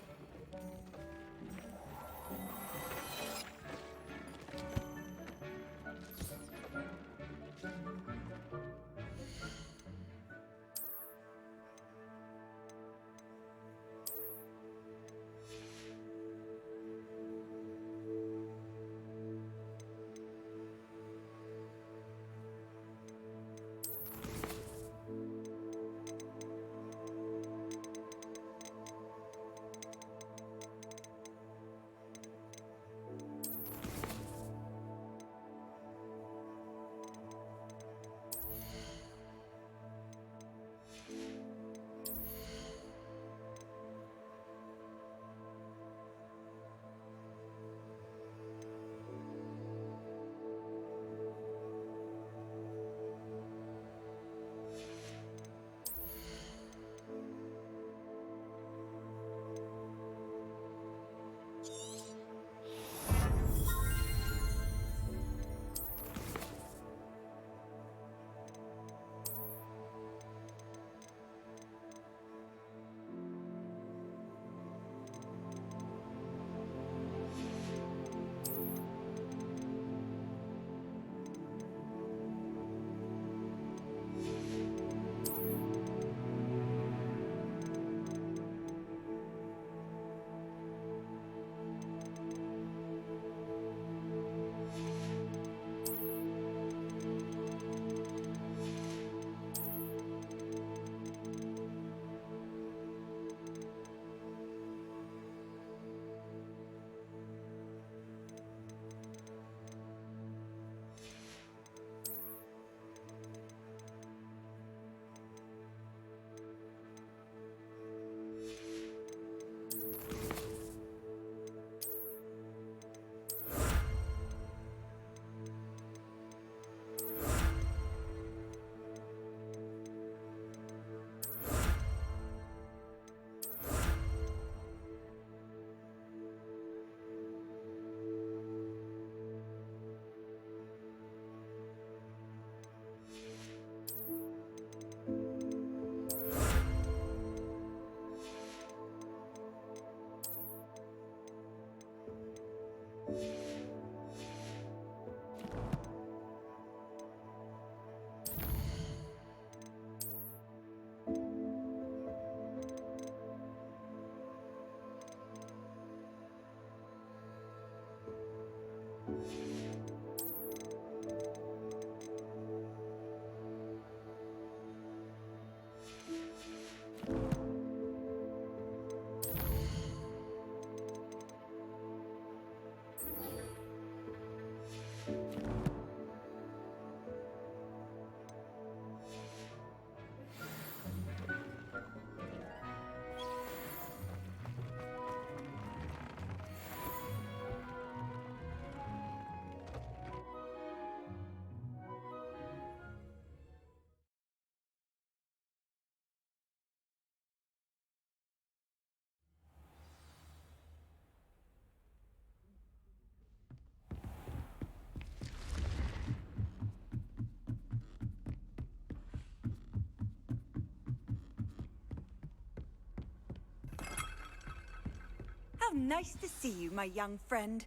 Nice to see you, my young friend.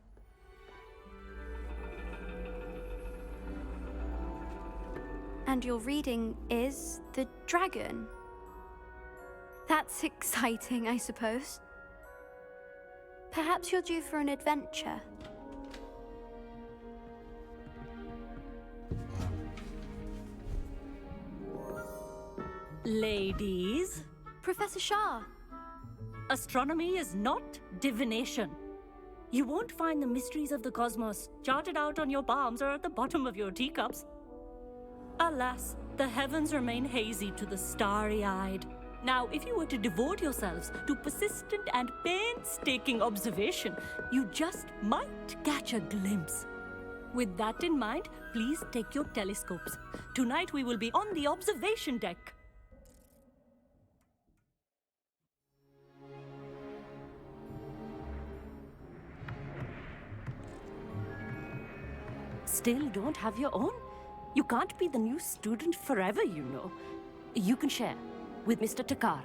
And your reading is The Dragon. That's exciting, I suppose. Perhaps you're due for an adventure. Ladies. Professor Shah. Astronomy is not divination. You won't find the mysteries of the cosmos charted out on your palms or at the bottom of your teacups. Alas, the heavens remain hazy to the starry-eyed. Now, if you were to devote yourselves to persistent and painstaking observation, you just might catch a glimpse. With that in mind, please take your telescopes. Tonight we will be on the observation deck. Still don't have your own? You can't be the new student forever, you know. You can share with Mr. Takar.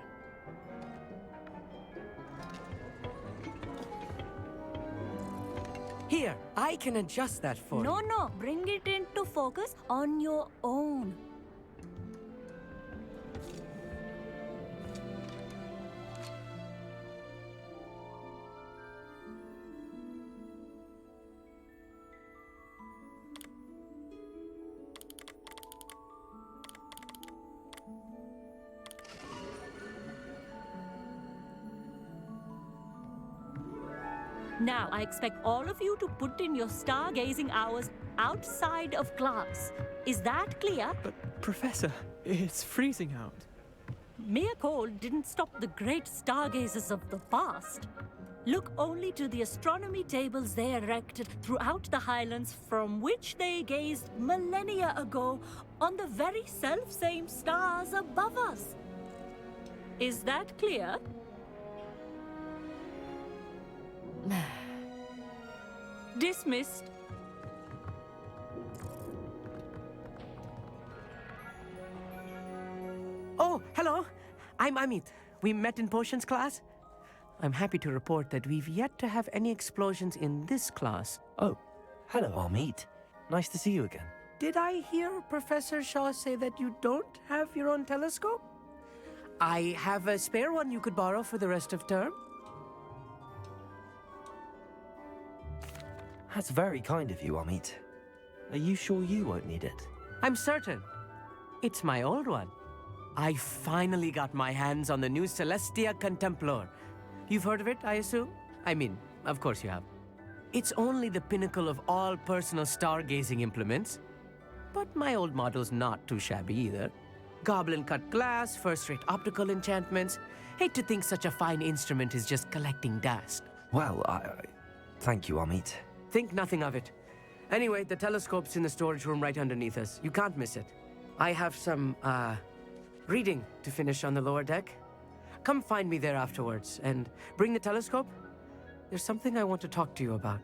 Here, I can adjust that for you. No, bring it into focus on your own. Now, I expect all of you to put in your stargazing hours outside of class. Is that clear? But, Professor, it's freezing out. Mere cold didn't stop the great stargazers of the past. Look only to the astronomy tables they erected throughout the highlands from which they gazed millennia ago on the very self-same stars above us. Is that clear? Dismissed. Oh, hello. I'm Amit. We met in potions class. I'm happy to report that we've yet to have any explosions in this class. Oh, hello, Amit. Nice to see you again. Did I hear Professor Shaw say that you don't have your own telescope? I have a spare one you could borrow for the rest of term. That's very kind of you, Amit. Are you sure you won't need it? I'm certain. It's my old one. I finally got my hands on the new Celestia Contemplar. You've heard of it, I assume? I mean, of course you have. It's only the pinnacle of all personal stargazing implements. But my old model's not too shabby either. Goblin-cut glass, first-rate optical enchantments. Hate to think such a fine instrument is just collecting dust. Well, thank you, Amit. Think nothing of it. Anyway, the telescope's in the storage room right underneath us. You can't miss it. I have some, reading to finish on the lower deck. Come find me there afterwards, and bring the telescope. There's something I want to talk to you about.